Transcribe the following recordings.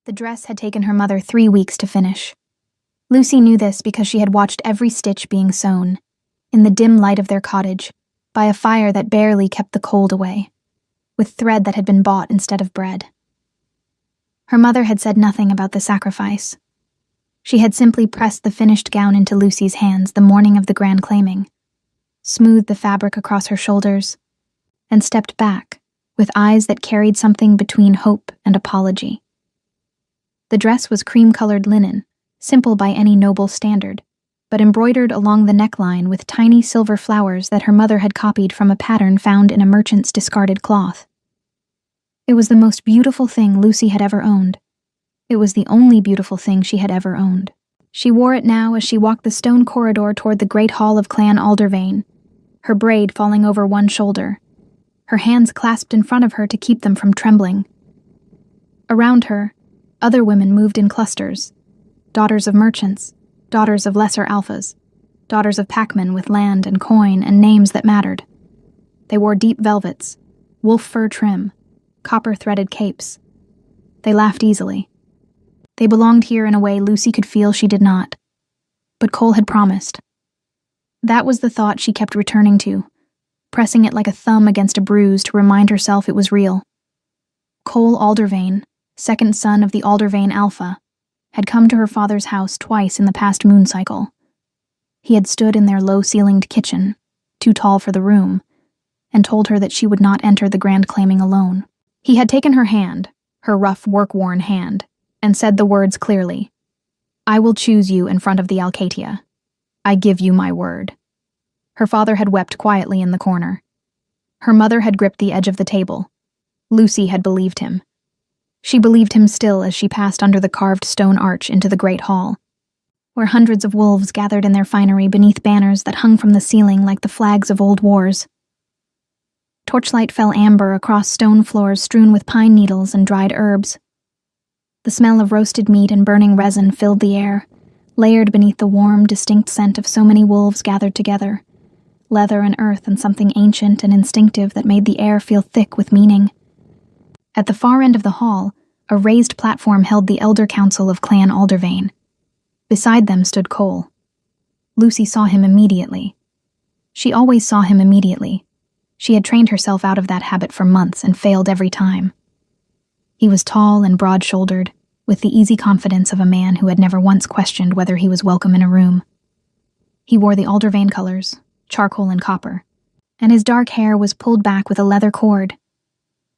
The dress had taken her mother 3 weeks to finish. Lucy knew this because she had watched every stitch being sewn, in the dim light of their cottage, by a fire that barely kept the cold away, with thread that had been bought instead of bread. Her mother had said nothing about the sacrifice. She had simply pressed the finished gown into Lucy's hands the morning of the grand claiming, smoothed the fabric across her shoulders, and stepped back, with eyes that carried something between hope and apology. The dress was cream-colored linen, simple by any noble standard, but embroidered along the neckline with tiny silver flowers that her mother had copied from a pattern found in a merchant's discarded cloth. It was the most beautiful thing Lucy had ever owned. It was the only beautiful thing she had ever owned. She wore it now as she walked the stone corridor toward the great hall of Clan Aldervane, her braid falling over one shoulder, her hands clasped in front of her to keep them from trembling. Around her, other women moved in clusters, daughters of merchants, daughters of lesser alphas, daughters of packmen with land and coin and names that mattered. They wore deep velvets, wolf fur trim, copper-threaded capes. They laughed easily. They belonged here in a way Lucy could feel she did not. But Cole had promised. That was the thought she kept returning to, pressing it like a thumb against a bruise to remind herself it was real. Cole Aldervane, second son of the Aldervane Alpha, had come to her father's house twice in the past moon cycle. He had stood in their low-ceilinged kitchen, too tall for the room, and told her that she would not enter the grand claiming alone. He had taken her hand, her rough, work-worn hand, and said the words clearly, "I will choose you in front of the Alcatia. I give you my word." Her father had wept quietly in the corner. Her mother had gripped the edge of the table. Lucy had believed him. She believed him still as she passed under the carved stone arch into the great hall, where hundreds of wolves gathered in their finery beneath banners that hung from the ceiling like the flags of old wars. Torchlight fell amber across stone floors strewn with pine needles and dried herbs. The smell of roasted meat and burning resin filled the air, layered beneath the warm, distinct scent of so many wolves gathered together, leather and earth and something ancient and instinctive that made the air feel thick with meaning. At the far end of the hall, a raised platform held the Elder Council of Clan Aldervane. Beside them stood Cole. Lucy saw him immediately. She always saw him immediately. She had trained herself out of that habit for months and failed every time. He was tall and broad-shouldered, with the easy confidence of a man who had never once questioned whether he was welcome in a room. He wore the Aldervane colors, charcoal and copper, and his dark hair was pulled back with a leather cord.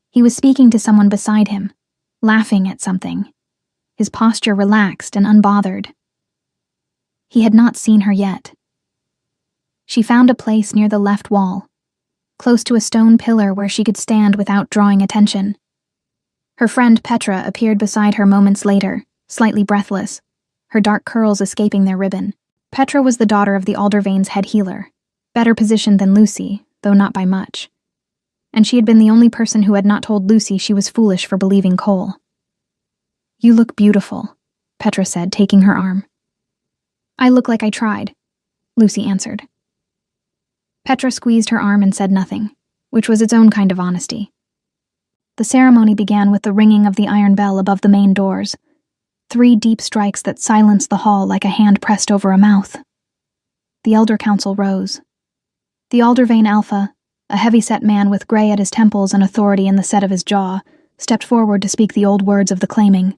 He was speaking to someone beside him, laughing at something, his posture relaxed and unbothered. He had not seen her yet. She found a place near the left wall, close to a stone pillar where she could stand without drawing attention. Her friend Petra appeared beside her moments later, slightly breathless, her dark curls escaping their ribbon. Petra was the daughter of the Aldervane's head healer, better positioned than Lucy, though not by much. And she had been the only person who had not told Lucy she was foolish for believing Cole. "You look beautiful," Petra said, taking her arm. "I look like I tried," Lucy answered. Petra squeezed her arm and said nothing, which was its own kind of honesty. The ceremony began with the ringing of the iron bell above the main doors, 3 deep strikes that silenced the hall like a hand pressed over a mouth. The Elder Council rose. The Aldervane Alpha, a heavy-set man with gray at his temples and authority in the set of his jaw, stepped forward to speak the old words of the claiming.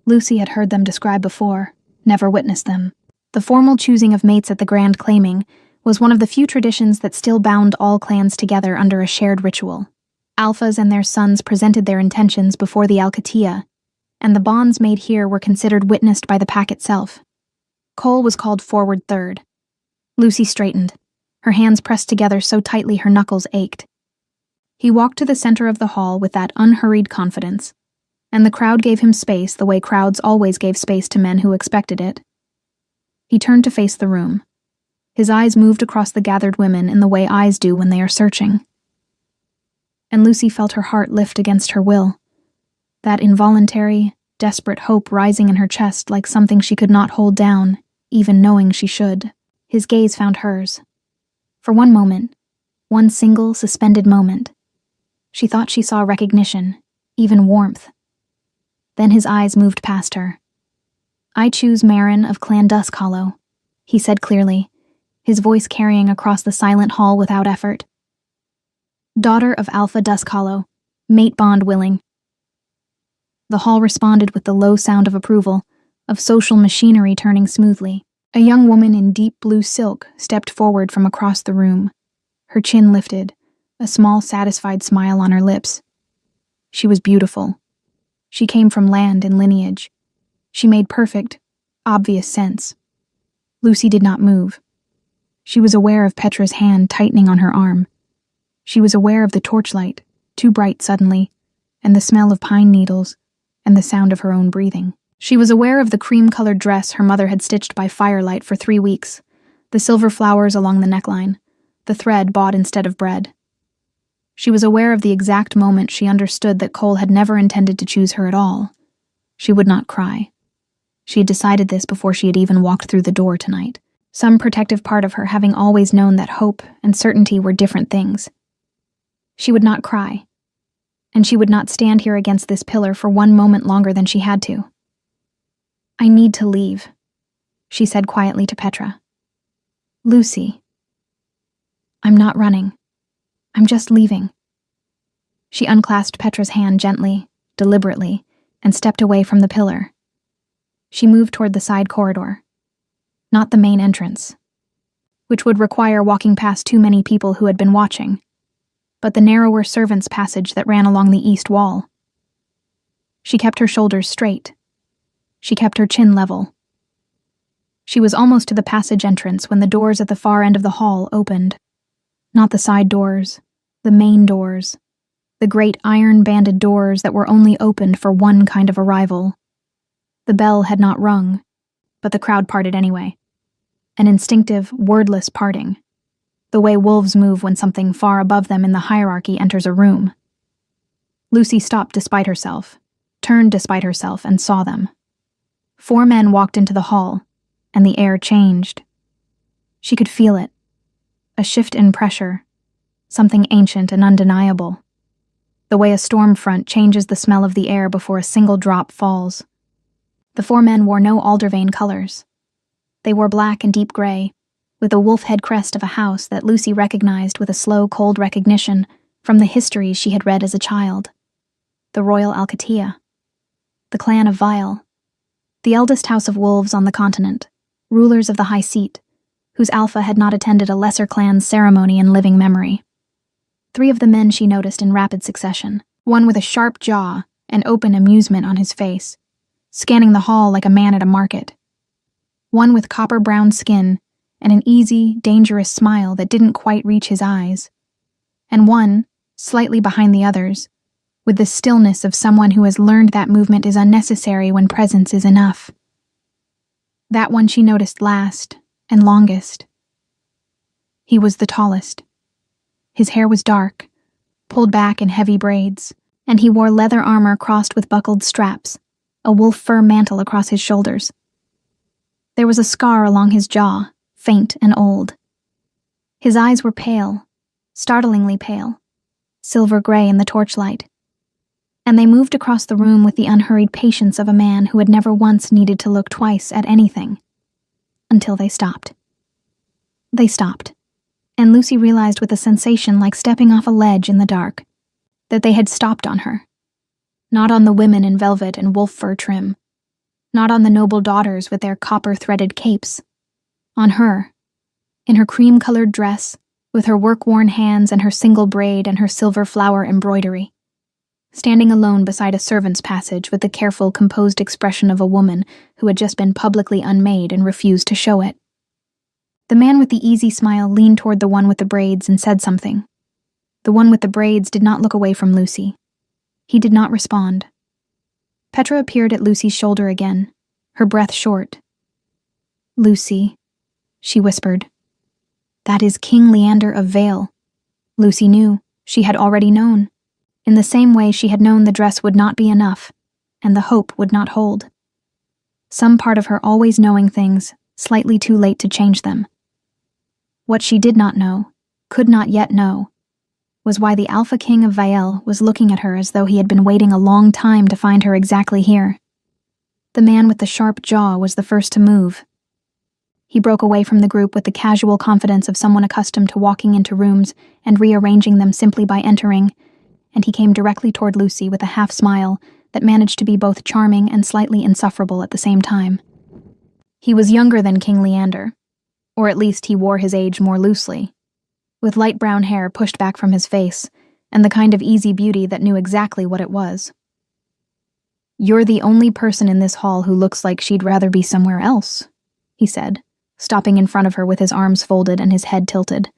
Lucy had heard them described before, never witnessed them. The formal choosing of mates at the grand claiming was one of the few traditions that still bound all clans together under a shared ritual. Alphas and their sons presented their intentions before the Alcatia, and the bonds made here were considered witnessed by the pack itself. Cole was called forward third. Lucy straightened, her hands pressed together so tightly her knuckles ached. He walked to the center of the hall with that unhurried confidence, and the crowd gave him space the way crowds always gave space to men who expected it. He turned to face the room. His eyes moved across the gathered women in the way eyes do when they are searching. And Lucy felt her heart lift against her will, that involuntary, desperate hope rising in her chest like something she could not hold down, even knowing she should. His gaze found hers. For one moment, one single, suspended moment, she thought she saw recognition, even warmth. Then his eyes moved past her. "I choose Marin of Clan Duskhollow," he said clearly, his voice carrying across the silent hall without effort. "Daughter of Alpha Duskhollow, mate bond willing." The hall responded with the low sound of approval, of social machinery turning smoothly. A young woman in deep blue silk stepped forward from across the room, her chin lifted, a small satisfied smile on her lips. She was beautiful. She came from land and lineage. She made perfect, obvious sense. Lucy did not move. She was aware of Petra's hand tightening on her arm. She was aware of the torchlight, too bright suddenly, and the smell of pine needles, and the sound of her own breathing. She was aware of the cream-colored dress her mother had stitched by firelight for 3 weeks, the silver flowers along the neckline, the thread bought instead of bread. She was aware of the exact moment she understood that Cole had never intended to choose her at all. She would not cry. She had decided this before she had even walked through the door tonight, some protective part of her having always known that hope and certainty were different things. She would not cry, and she would not stand here against this pillar for 1 moment longer than she had to. "I need to leave," she said quietly to Petra. "Lucy." "I'm not running. I'm just leaving." She unclasped Petra's hand gently, deliberately, and stepped away from the pillar. She moved toward the side corridor, not the main entrance, which would require walking past too many people who had been watching, but the narrower servants' passage that ran along the east wall. She kept her shoulders straight. She kept her chin level. She was almost to the passage entrance when the doors at the far end of the hall opened. Not the side doors, the main doors, the great iron-banded doors that were only opened for one kind of arrival. The bell had not rung, but the crowd parted anyway. An instinctive, wordless parting, the way wolves move when something far above them in the hierarchy enters a room. Lucy stopped despite herself, turned despite herself, and saw them. 4 men walked into the hall, and the air changed. She could feel it. A shift in pressure, something ancient and undeniable. The way a storm front changes the smell of the air before a single drop falls. The 4 men wore no Aldervane colors. They wore black and deep gray, with a wolf head crest of a house that Lucy recognized with a slow, cold recognition from the histories she had read as a child. The Royal Alcatia. The clan of Vile. The eldest house of wolves on the continent, rulers of the high seat, whose alpha had not attended a lesser clan's ceremony in living memory. 3 of the men she noticed in rapid succession, one with a sharp jaw and open amusement on his face, scanning the hall like a man at a market. One with copper-brown skin and an easy, dangerous smile that didn't quite reach his eyes. And one, slightly behind the others, with the stillness of someone who has learned that movement is unnecessary when presence is enough. That one she noticed last and longest. He was the tallest. His hair was dark, pulled back in heavy braids, and he wore leather armor crossed with buckled straps, a wolf fur mantle across his shoulders. There was a scar along his jaw, faint and old. His eyes were pale, startlingly pale, silver gray in the torchlight, and they moved across the room with the unhurried patience of a man who had never once needed to look twice at anything, until they stopped. They stopped, and Lucy realized with a sensation like stepping off a ledge in the dark, that they had stopped on her. Not on the women in velvet and wolf fur trim, not on the noble daughters with their copper-threaded capes. On her, in her cream-colored dress, with her work-worn hands and her single braid and her silver flower embroidery, standing alone beside a servant's passage with the careful, composed expression of a woman who had just been publicly unmade and refused to show it. The man with the easy smile leaned toward the one with the braids and said something. The one with the braids did not look away from Lucy. He did not respond. Petra appeared at Lucy's shoulder again, her breath short. "Lucy," she whispered. "That is King Leander of Vale." Lucy knew. She had already known. In the same way she had known the dress would not be enough, and the hope would not hold. Some part of her always knowing things, slightly too late to change them. What she did not know, could not yet know, was why the Alpha King of Vael was looking at her as though he had been waiting a long time to find her exactly here. The man with the sharp jaw was the first to move. He broke away from the group with the casual confidence of someone accustomed to walking into rooms and rearranging them simply by entering, and he came directly toward Lucy with a half-smile that managed to be both charming and slightly insufferable at the same time. He was younger than King Leander, or at least he wore his age more loosely, with light brown hair pushed back from his face, and the kind of easy beauty that knew exactly what it was. "You're the only person in this hall who looks like she'd rather be somewhere else," he said, stopping in front of her with his arms folded and his head tilted.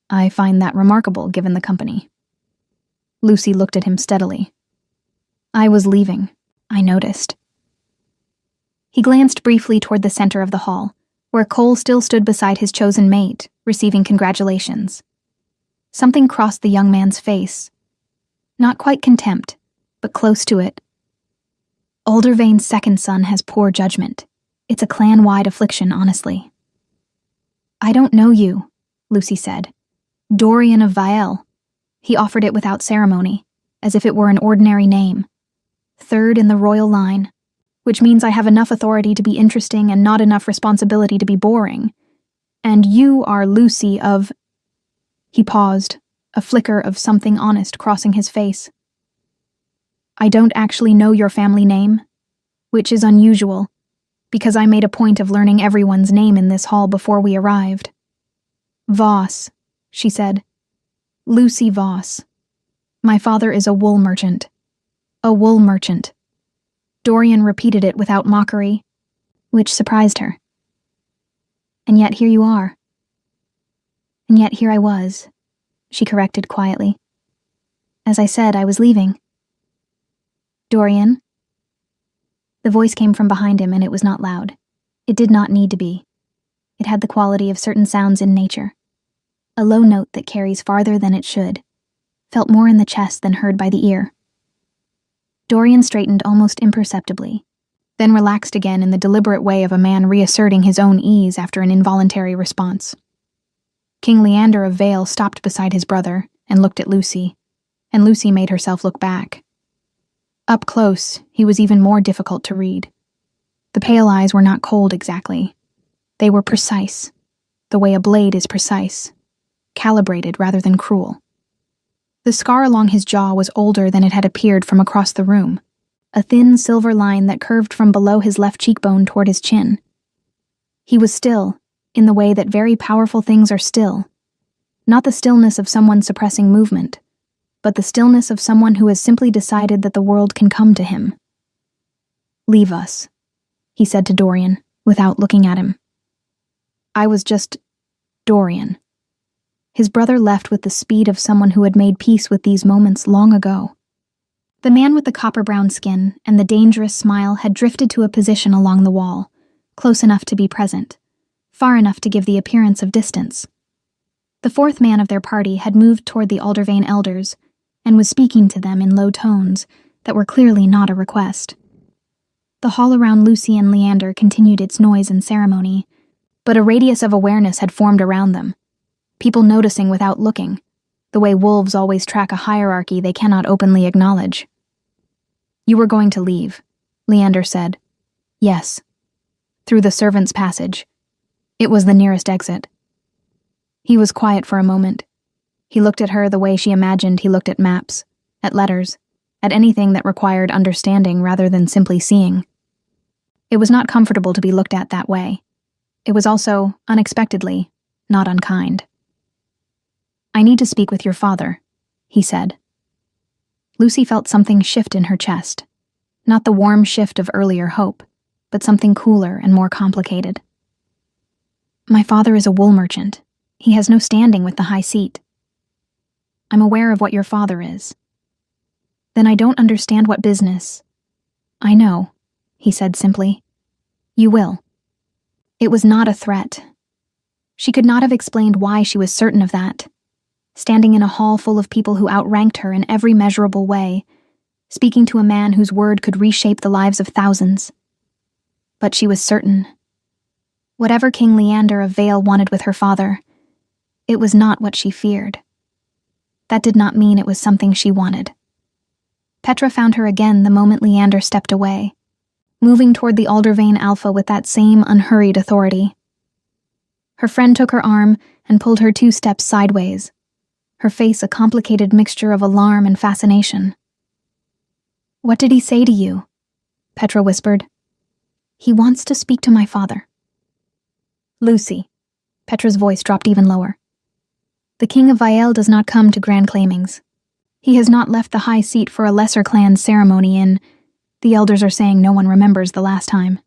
"I find that remarkable, given the company." Lucy looked at him steadily. "I was leaving. I noticed." He glanced briefly toward the center of the hall, where Cole still stood beside his chosen mate, receiving congratulations. Something crossed the young man's face. Not quite contempt, but close to it. "Aldervain's second son has poor judgment. It's a clan-wide affliction, honestly." "I don't know you," Lucy said. "Dorian of Vael." He offered it without ceremony, as if it were an ordinary name. "Third in the royal line, which means I have enough authority to be interesting and not enough responsibility to be boring. And you are Lucy of—" He paused, a flicker of something honest crossing his face. "I don't actually know your family name, which is unusual, because I made a point of learning everyone's name in this hall before we arrived." "Voss," she said. "Lucy Voss. My father is a wool merchant." "A wool merchant." Dorian repeated it without mockery, which surprised her. "And yet here you are." "And yet here I was," she corrected quietly. "As I said, I was leaving." "Dorian?" The voice came from behind him, and it was not loud. It did not need to be. It had the quality of certain sounds in nature. A low note that carries farther than it should, felt more in the chest than heard by the ear. Dorian straightened almost imperceptibly, then relaxed again in the deliberate way of a man reasserting his own ease after an involuntary response. King Leander of Vael stopped beside his brother and looked at Lucy, and Lucy made herself look back. Up close, he was even more difficult to read. The pale eyes were not cold exactly. They were precise, the way a blade is precise, calibrated rather than cruel. The scar along his jaw was older than it had appeared from across the room, a thin silver line that curved from below his left cheekbone toward his chin. He was still, in the way that very powerful things are still, not the stillness of someone suppressing movement, but the stillness of someone who has simply decided that the world can come to him. "Leave us," he said to Dorian, without looking at him. "I was just Dorian." His brother left with the speed of someone who had made peace with these moments long ago. The man with the copper-brown skin and the dangerous smile had drifted to a position along the wall, close enough to be present, far enough to give the appearance of distance. The fourth man of their party had moved toward the Aldervain elders and was speaking to them in low tones that were clearly not a request. The hall around Lucy and Leander continued its noise and ceremony, but a radius of awareness had formed around them, people noticing without looking, the way wolves always track a hierarchy they cannot openly acknowledge. "You were going to leave," Leander said. "Yes." "Through the servants' passage. It was the nearest exit." He was quiet for a moment. He looked at her the way she imagined he looked at maps, at letters, at anything that required understanding rather than simply seeing. It was not comfortable to be looked at that way. It was also, unexpectedly, not unkind. "I need to speak with your father," he said. Lucy felt something shift in her chest, not the warm shift of earlier hope, but something cooler and more complicated. "My father is a wool merchant. He has no standing with the high seat." "I'm aware of what your father is." "Then I don't understand what business—" "I know," he said simply. "You will." It was not a threat. She could not have explained why she was certain of that. Standing in a hall full of people who outranked her in every measurable way, speaking to a man whose word could reshape the lives of thousands. But she was certain. Whatever King Leander of Vael wanted with her father, it was not what she feared. That did not mean it was something she wanted. Petra found her again the moment Leander stepped away, moving toward the Aldervane Alpha with that same unhurried authority. Her friend took her arm and pulled her 2 steps sideways, her face a complicated mixture of alarm and fascination. "What did he say to you?" Petra whispered. "He wants to speak to my father." "Lucy." Petra's voice dropped even lower. "The King of Vielle does not come to grand claimings. He has not left the high seat for a lesser clan's ceremony in... The elders are saying no one remembers the last time.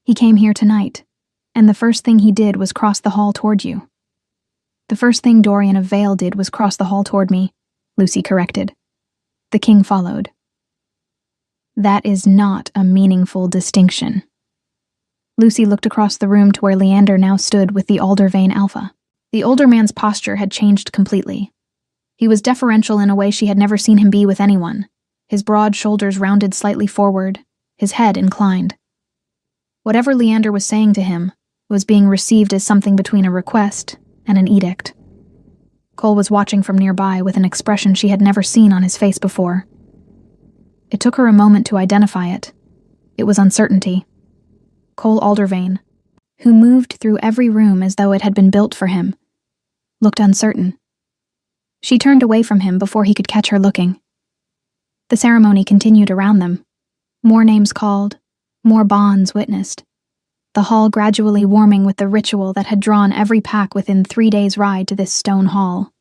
He came here tonight, and the first thing he did was cross the hall toward you." "The first thing Dorian of Vale did was cross the hall toward me," Lucy corrected. "The king followed." "That is not a meaningful distinction." Lucy looked across the room to where Leander now stood with the Aldervane Alpha. The older man's posture had changed completely. He was deferential in a way she had never seen him be with anyone, his broad shoulders rounded slightly forward, his head inclined. Whatever Leander was saying to him was being received as something between a request and an edict. Cole was watching from nearby with an expression she had never seen on his face before. It took her a moment to identify it. It was uncertainty. Cole Aldervane, who moved through every room as though it had been built for him, looked uncertain. She turned away from him before he could catch her looking. The ceremony continued around them. More names called, more bonds witnessed. The hall gradually warming with the ritual that had drawn every pack within 3 days' ride to this stone hall.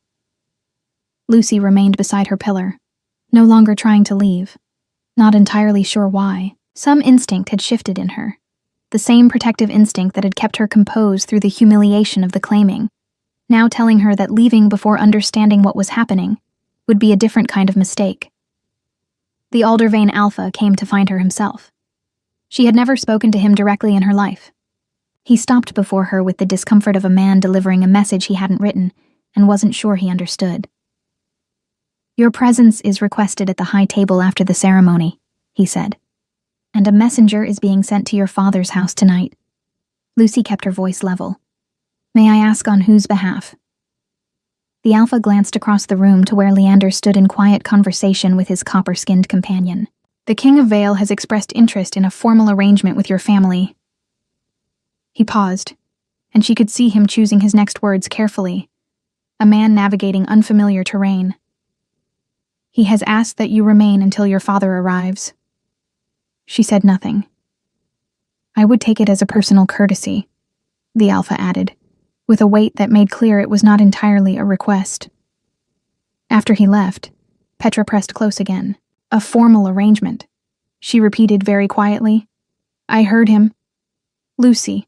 Lucy remained beside her pillar, no longer trying to leave, not entirely sure why. Some instinct had shifted in her, the same protective instinct that had kept her composed through the humiliation of the claiming, now telling her that leaving before understanding what was happening would be a different kind of mistake. The Aldervane Alpha came to find her himself. She had never spoken to him directly in her life. He stopped before her with the discomfort of a man delivering a message he hadn't written and wasn't sure he understood. "Your presence is requested at the high table after the ceremony," he said, "and a messenger is being sent to your father's house tonight." Lucy kept her voice level. "May I ask on whose behalf?" The Alpha glanced across the room to where Leander stood in quiet conversation with his copper-skinned companion. "The King of Vale has expressed interest in a formal arrangement with your family." He paused, and she could see him choosing his next words carefully, a man navigating unfamiliar terrain. "He has asked that you remain until your father arrives." She said nothing. "I would take it as a personal courtesy," the Alpha added, with a weight that made clear it was not entirely a request. After he left, Petra pressed close again. "A formal arrangement," she repeated very quietly. "I heard him. Lucy,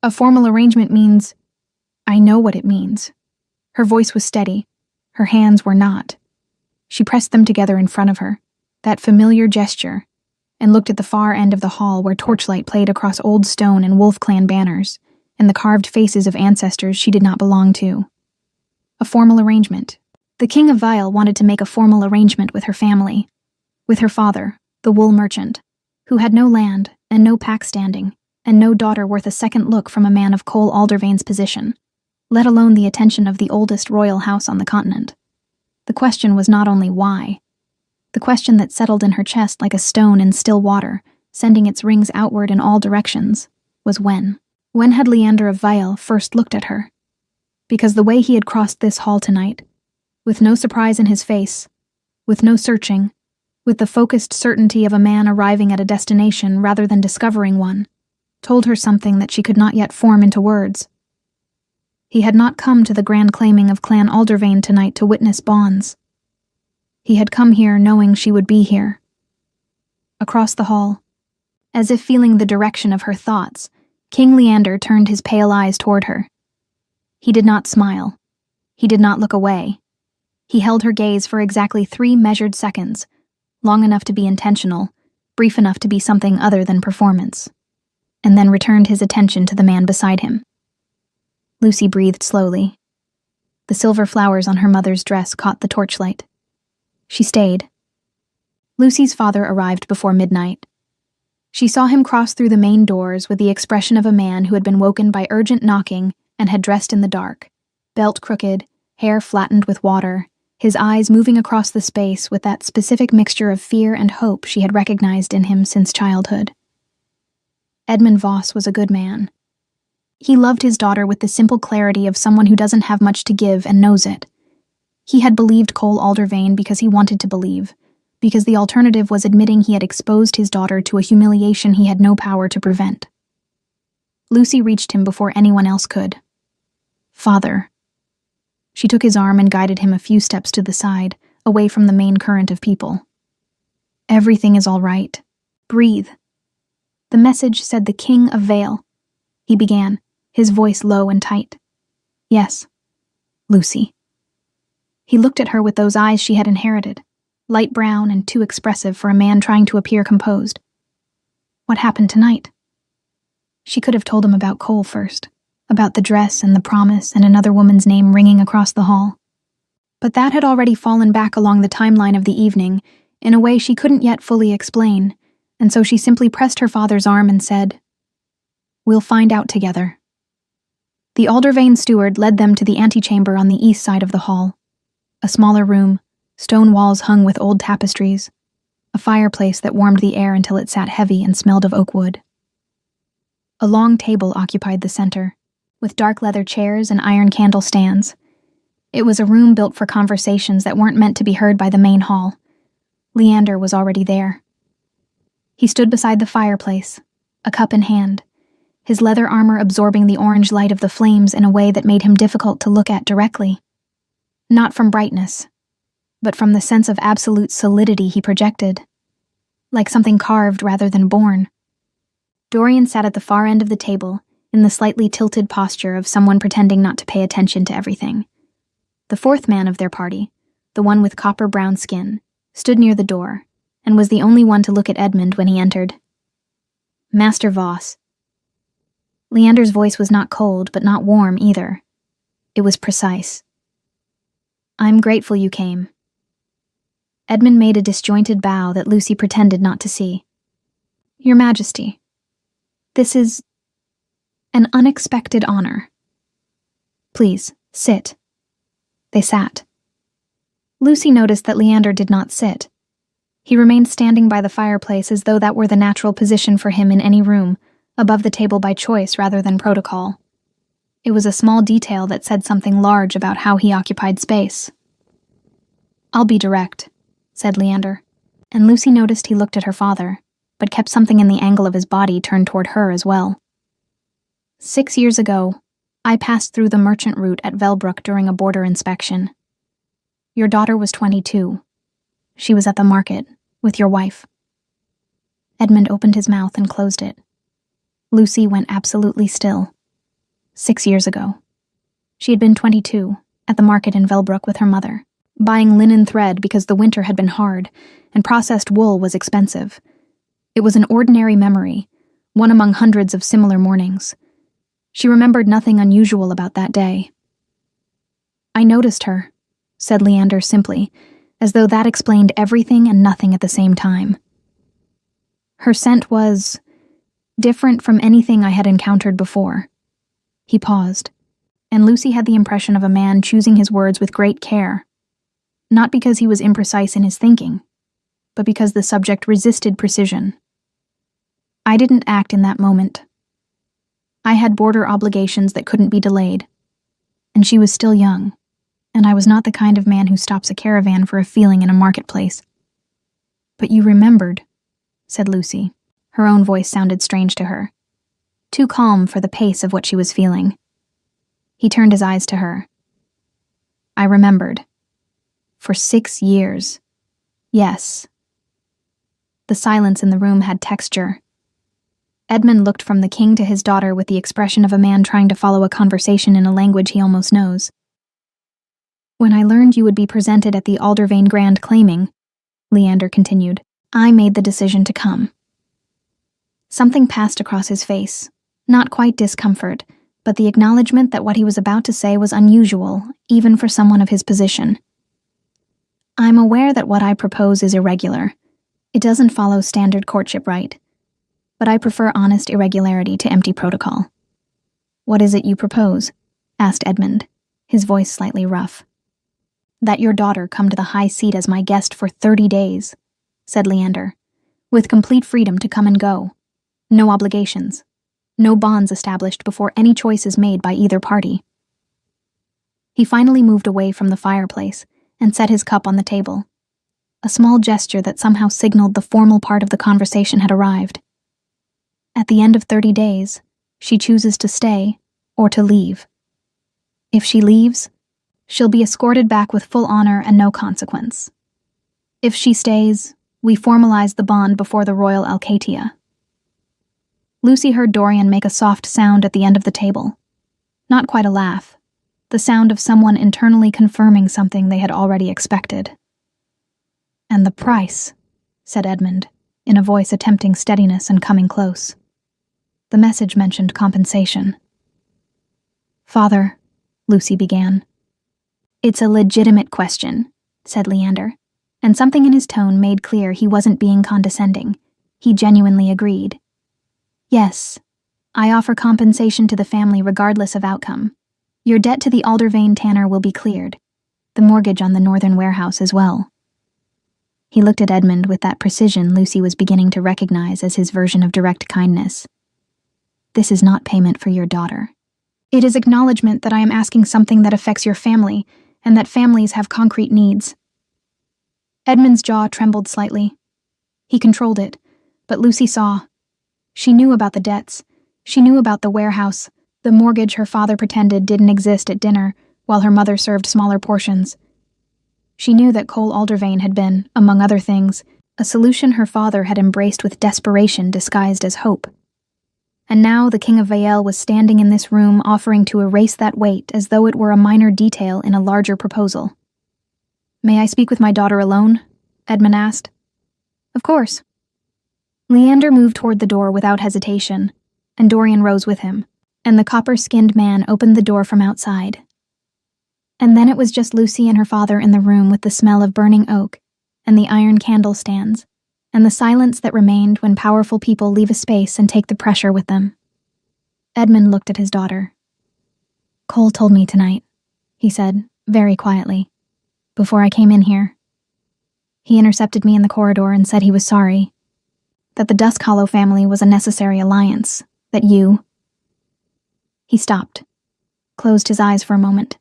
a formal arrangement means... I know what it means." Her voice was steady. Her hands were not. She pressed them together in front of her, that familiar gesture, and looked at the far end of the hall where torchlight played across old stone and Wolf Clan banners, and the carved faces of ancestors she did not belong to. A formal arrangement. The King of Vielle wanted to make a formal arrangement with her family, with her father, the wool merchant, who had no land and no pack standing, and no daughter worth a second look from a man of Cole Aldervane's position, let alone the attention of the oldest royal house on the continent. The question was not only why. The question that settled in her chest like a stone in still water, sending its rings outward in all directions, was when. When had Leander of Vielle first looked at her? Because the way he had crossed this hall tonight, with no surprise in his face, with no searching, with the focused certainty of a man arriving at a destination rather than discovering one, told her something that she could not yet form into words. He had not come to the grand claiming of Clan Aldervane tonight to witness bonds. He had come here knowing she would be here. Across the hall, as if feeling the direction of her thoughts, King Leander turned his pale eyes toward her. He did not smile. He did not look away. He held her gaze for exactly 3 measured seconds, long enough to be intentional, brief enough to be something other than performance, and then returned his attention to the man beside him. Lucy breathed slowly. The silver flowers on her mother's dress caught the torchlight. She stayed. Lucy's father arrived before midnight. She saw him cross through the main doors with the expression of a man who had been woken by urgent knocking and had dressed in the dark, belt crooked, hair flattened with water, his eyes moving across the space with that specific mixture of fear and hope she had recognized in him since childhood. Edmund Voss was a good man. He loved his daughter with the simple clarity of someone who doesn't have much to give and knows it. He had believed Cole Aldervane because he wanted to believe, because the alternative was admitting he had exposed his daughter to a humiliation he had no power to prevent. Lucy reached him before anyone else could. "Father." She took his arm and guided him a few steps to the side, away from the main current of people. "Everything is all right. Breathe." The message said the King of Vale. He began, his voice low and tight. "Yes, Lucy." He looked at her with those eyes she had inherited, light brown and too expressive for a man trying to appear composed. "What happened tonight?" She could have told him about Cole first, about the dress and the promise and another woman's name ringing across the hall. But that had already fallen back along the timeline of the evening in a way she couldn't yet fully explain, and so she simply pressed her father's arm and said, "We'll find out together." The Aldervane steward led them to the antechamber on the east side of the hall. A smaller room, stone walls hung with old tapestries, a fireplace that warmed the air until it sat heavy and smelled of oak wood. A long table occupied the center, with dark leather chairs and iron candle stands. It was a room built for conversations that weren't meant to be heard by the main hall. Leander was already there. He stood beside the fireplace, a cup in hand, his leather armor absorbing the orange light of the flames in a way that made him difficult to look at directly. Not from brightness, but from the sense of absolute solidity he projected, like something carved rather than born. Dorian sat at the far end of the table, in the slightly tilted posture of someone pretending not to pay attention to everything. The fourth man of their party, the one with copper-brown skin, stood near the door, and was the only one to look at Edmund when he entered. "Master Voss." Leander's voice was not cold, but not warm either. It was precise. "I'm grateful you came." Edmund made a disjointed bow that Lucy pretended not to see. "Your Majesty, this is an unexpected honor. Please, sit." They sat. Lucy noticed that Leander did not sit. He remained standing by the fireplace as though that were the natural position for him in any room, above the table by choice rather than protocol. It was a small detail that said something large about how he occupied space. "I'll be direct," said Leander, and Lucy noticed he looked at her father, but kept something in the angle of his body turned toward her as well. 6 years ago, I passed through the merchant route at Velbrook during a border inspection. Your daughter was 22. She was at the market, with your wife." Edmund opened his mouth and closed it. Lucy went absolutely still. 6 years ago. She had been 22, at the market in Velbrook with her mother, buying linen thread because the winter had been hard, and processed wool was expensive. It was an ordinary memory, one among hundreds of similar mornings. She remembered nothing unusual about that day. "I noticed her," said Leander simply, as though that explained everything and nothing at the same time. "Her scent was different from anything I had encountered before." He paused, and Lucy had the impression of a man choosing his words with great care, not because he was imprecise in his thinking, but because the subject resisted precision. "I didn't act in that moment. I had border obligations that couldn't be delayed, and she was still young, and I was not the kind of man who stops a caravan for a feeling in a marketplace." "But you remembered," said Lucy. Her own voice sounded strange to her, too calm for the pace of what she was feeling. He turned his eyes to her. "I remembered. For 6 years. Yes." The silence in the room had texture. Edmund looked from the king to his daughter with the expression of a man trying to follow a conversation in a language he almost knows. "When I learned you would be presented at the Aldervane Grand Claiming," Leander continued, "I made the decision to come." Something passed across his face, not quite discomfort, but the acknowledgement that what he was about to say was unusual, even for someone of his position. "I'm aware that what I propose is irregular. It doesn't follow standard courtship rite, but I prefer honest irregularity to empty protocol." "What is it you propose?" asked Edmund, his voice slightly rough. "That your daughter come to the high seat as my guest for 30 days, said Leander, "with complete freedom to come and go. No obligations. No bonds established before any choice is made by either party." He finally moved away from the fireplace and set his cup on the table, a small gesture that somehow signaled the formal part of the conversation had arrived. At the end of 30 days, she chooses to stay or to leave. If she leaves, she'll be escorted back with full honor and no consequence. If she stays, we formalize the bond before the Royal Alcatia. Lucy heard Dorian make a soft sound at the end of the table. Not quite a laugh, the sound of someone internally confirming something they had already expected. "And the price," said Edmund, in a voice attempting steadiness and coming close. The message mentioned compensation. "Father," Lucy began. "It's a legitimate question," said Leander, and something in his tone made clear he wasn't being condescending. He genuinely agreed. "Yes, I offer compensation to the family regardless of outcome. Your debt to the Aldervane Tanner will be cleared, the mortgage on the northern warehouse as well." He looked at Edmund with that precision Lucy was beginning to recognize as his version of direct kindness. "This is not payment for your daughter. It is acknowledgement that I am asking something that affects your family, and that families have concrete needs." Edmund's jaw trembled slightly. He controlled it, but Lucy saw. She knew about the debts. She knew about the warehouse, the mortgage her father pretended didn't exist at dinner, while her mother served smaller portions. She knew that Cole Aldervane had been, among other things, a solution her father had embraced with desperation disguised as hope. And now the King of Vael was standing in this room offering to erase that weight as though it were a minor detail in a larger proposal. "May I speak with my daughter alone?" Edmund asked. "Of course." Leander moved toward the door without hesitation, and Dorian rose with him, and the copper-skinned man opened the door from outside. And then it was just Lucy and her father in the room with the smell of burning oak, and the iron candle stands, and the silence that remained when powerful people leave a space and take the pressure with them. Edmund looked at his daughter. "Cole told me tonight," he said, very quietly, "before I came in here. He intercepted me in the corridor and said he was sorry, that the Dusk Hollow family was a necessary alliance, that you—" He stopped, closed his eyes for a moment.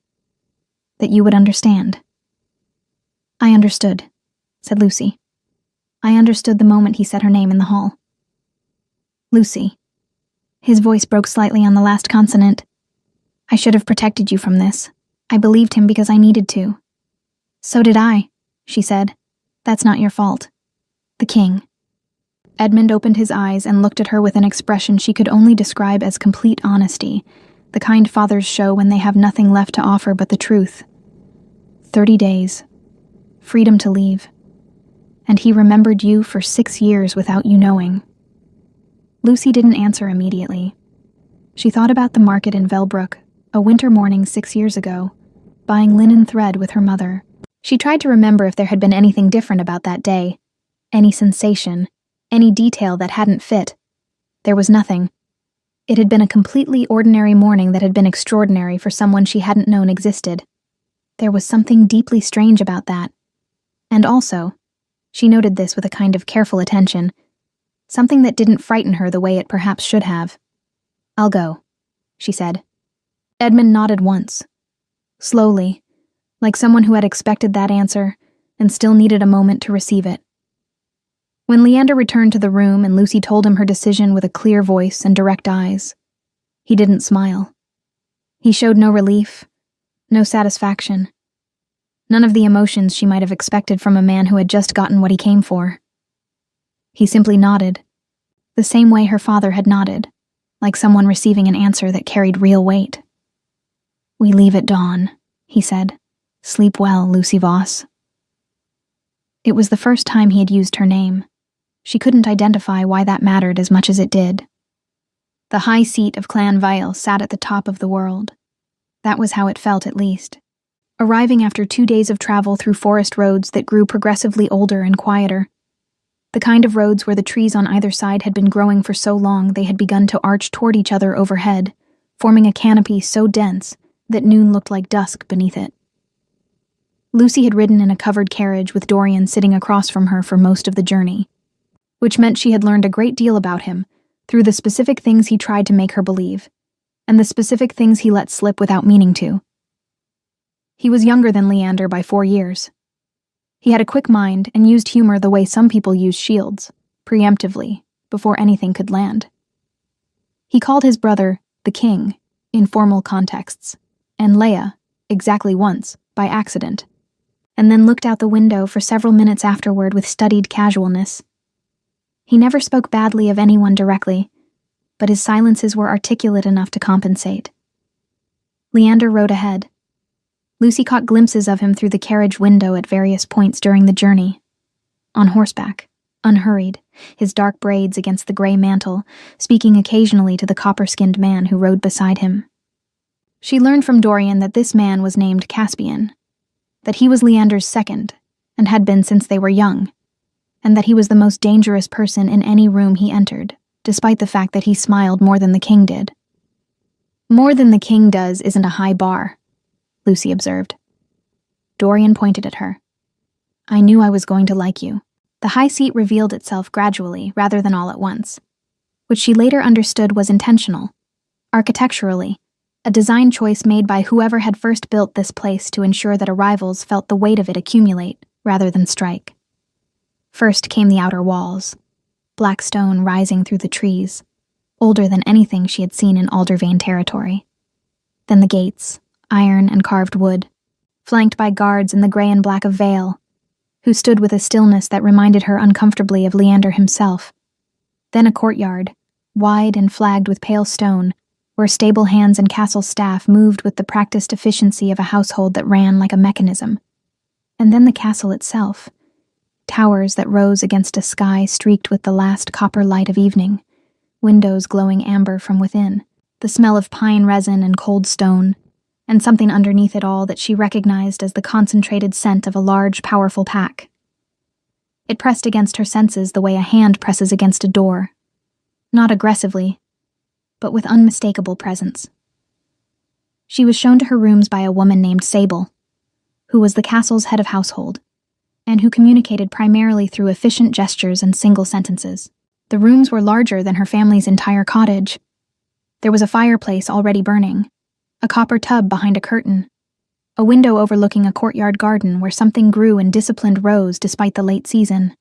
"That you would understand." "I understood," said Lucy. "I understood the moment he said her name in the hall." "Lucy." His voice broke slightly on the last consonant. "I should have protected you from this. I believed him because I needed to." "So did I," she said. "That's not your fault. The king." Edmund opened his eyes and looked at her with an expression she could only describe as complete honesty, the kind fathers show when they have nothing left to offer but the truth. 30 days. Freedom to leave. And he remembered you for 6 years without you knowing. Lucy didn't answer immediately. She thought about the market in Velbrook, a winter morning 6 years ago, buying linen thread with her mother. She tried to remember if there had been anything different about that day, any sensation, any detail that hadn't fit. There was nothing. It had been a completely ordinary morning that had been extraordinary for someone she hadn't known existed. There was something deeply strange about that. And also, she noted this with a kind of careful attention, something that didn't frighten her the way it perhaps should have. "I'll go," she said. Edmund nodded once. Slowly, like someone who had expected that answer and still needed a moment to receive it. When Leander returned to the room and Lucy told him her decision with a clear voice and direct eyes, he didn't smile. He showed no relief, no satisfaction. None of the emotions she might have expected from a man who had just gotten what he came for. He simply nodded, the same way her father had nodded, like someone receiving an answer that carried real weight. "We leave at dawn," he said. "Sleep well, Lucy Voss." It was the first time he had used her name. She couldn't identify why that mattered as much as it did. The high seat of Clan Vael sat at the top of the world. That was how it felt, at least. Arriving after 2 days of travel through forest roads that grew progressively older and quieter. The kind of roads where the trees on either side had been growing for so long they had begun to arch toward each other overhead, forming a canopy so dense that noon looked like dusk beneath it. Lucy had ridden in a covered carriage with Dorian sitting across from her for most of the journey, which meant she had learned a great deal about him through the specific things he tried to make her believe, and the specific things he let slip without meaning to. He was younger than Leander by 4 years. He had a quick mind and used humor the way some people use shields, preemptively, before anything could land. He called his brother the King in formal contexts, and Leia, exactly once, by accident, and then looked out the window for several minutes afterward with studied casualness. He never spoke badly of anyone directly, but his silences were articulate enough to compensate. Leander rode ahead. Lucy caught glimpses of him through the carriage window at various points during the journey. On horseback, unhurried, his dark braids against the gray mantle, speaking occasionally to the copper-skinned man who rode beside him. She learned from Dorian that this man was named Caspian, that he was Leander's second, and had been since they were young, and that he was the most dangerous person in any room he entered, despite the fact that he smiled more than the king did. More than the king does isn't a high bar, Lucy observed. Dorian pointed at her. I knew I was going to like you. The high seat revealed itself gradually rather than all at once, which she later understood was intentional. Architecturally, a design choice made by whoever had first built this place to ensure that arrivals felt the weight of it accumulate rather than strike. First came the outer walls, black stone rising through the trees, older than anything she had seen in Aldervane territory. Then the gates, iron and carved wood, flanked by guards in the gray and black of Vale, who stood with a stillness that reminded her uncomfortably of Leander himself. Then a courtyard, wide and flagged with pale stone, where stable hands and castle staff moved with the practiced efficiency of a household that ran like a mechanism. And then the castle itself, towers that rose against a sky streaked with the last copper light of evening, windows glowing amber from within, the smell of pine resin and cold stone, and something underneath it all that she recognized as the concentrated scent of a large, powerful pack. It pressed against her senses the way a hand presses against a door, not aggressively, but with unmistakable presence. She was shown to her rooms by a woman named Sable, who was the castle's head of household, and who communicated primarily through efficient gestures and single sentences. The rooms were larger than her family's entire cottage. There was a fireplace already burning, a copper tub behind a curtain, a window overlooking a courtyard garden where something grew in disciplined rows despite the late season.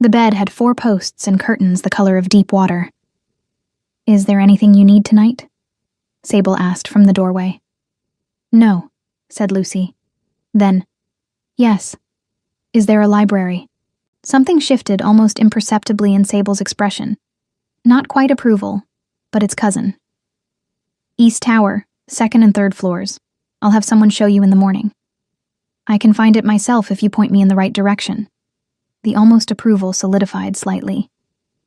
The bed had 4 posts and curtains the color of deep water. Is there anything you need tonight? Sable asked from the doorway. No, said Lucy. Then, yes. Is there a library? Something shifted almost imperceptibly in Sable's expression. Not quite approval, but its cousin. East Tower, 2nd and 3rd floors. I'll have someone show you in the morning. I can find it myself if you point me in the right direction. The almost approval solidified slightly.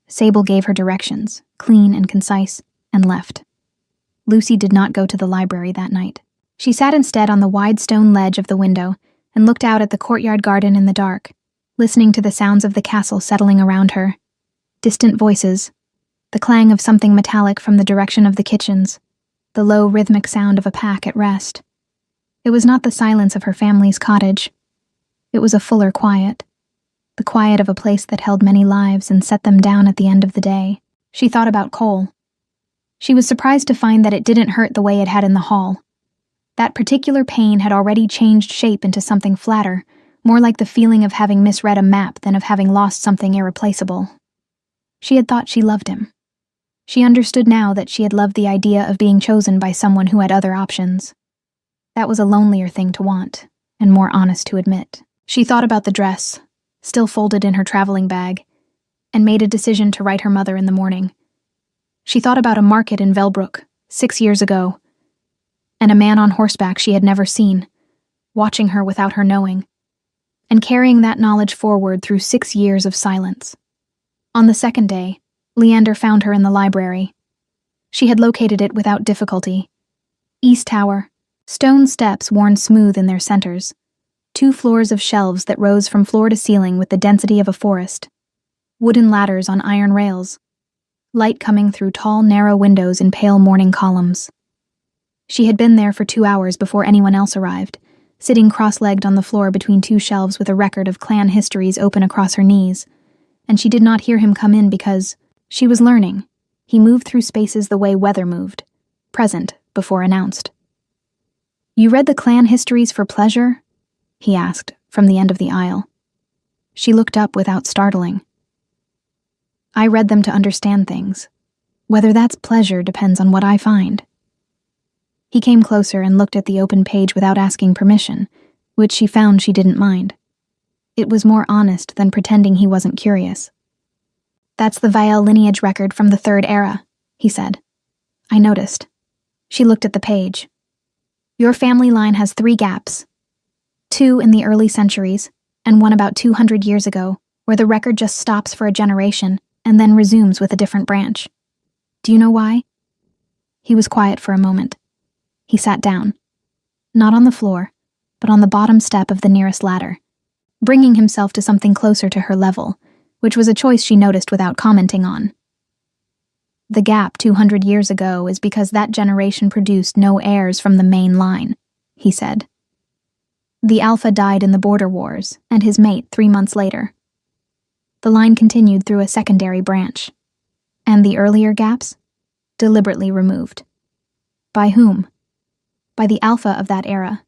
Sable gave her directions, clean and concise, and left. Lucy did not go to the library that night. She sat instead on the wide stone ledge of the window and looked out at the courtyard garden in the dark, listening to the sounds of the castle settling around her. Distant voices, the clang of something metallic from the direction of the kitchens, the low rhythmic sound of a pack at rest. It was not the silence of her family's cottage. It was a fuller quiet. The quiet of a place that held many lives and set them down at the end of the day. She thought about Cole. She was surprised to find that it didn't hurt the way it had in the hall. That particular pain had already changed shape into something flatter, more like the feeling of having misread a map than of having lost something irreplaceable. She had thought she loved him. She understood now that she had loved the idea of being chosen by someone who had other options. That was a lonelier thing to want, and more honest to admit. She thought about the dress, still folded in her traveling bag, and made a decision to write her mother in the morning. She thought about a market in Velbrook, 6 years ago, and a man on horseback she had never seen, watching her without her knowing, and carrying that knowledge forward through 6 years of silence. On the second day, Leander found her in the library. She had located it without difficulty. East Tower, stone steps worn smooth in their centers, 2 floors of shelves that rose from floor to ceiling with the density of a forest, wooden ladders on iron rails, light coming through tall, narrow windows in pale morning columns. She had been there for 2 hours before anyone else arrived, sitting cross-legged on the floor between two shelves with a record of clan histories open across her knees, and she did not hear him come in because she was learning. He moved through spaces the way weather moved, present before announced. "You read the clan histories for pleasure?" he asked from the end of the aisle. She looked up without startling. "I read them to understand things. Whether that's pleasure depends on what I find." He came closer and looked at the open page without asking permission, which she found she didn't mind. It was more honest than pretending he wasn't curious. "That's the Vael lineage record from the Third Era," he said. "I noticed." She looked at the page. "Your family line has 3 gaps. 2 in the early centuries, and 1 about 200 years ago, where the record just stops for a generation and then resumes with a different branch. Do you know why?" He was quiet for a moment. He sat down. Not on the floor, but on the bottom step of the nearest ladder, bringing himself to something closer to her level, which was a choice she noticed without commenting on. "The gap 200 years ago is because that generation produced no heirs from the main line," he said. "The Alpha died in the border wars, and his mate 3 months later. The line continued through a secondary branch. And the earlier gaps? Deliberately removed. By whom? By the Alpha of that era,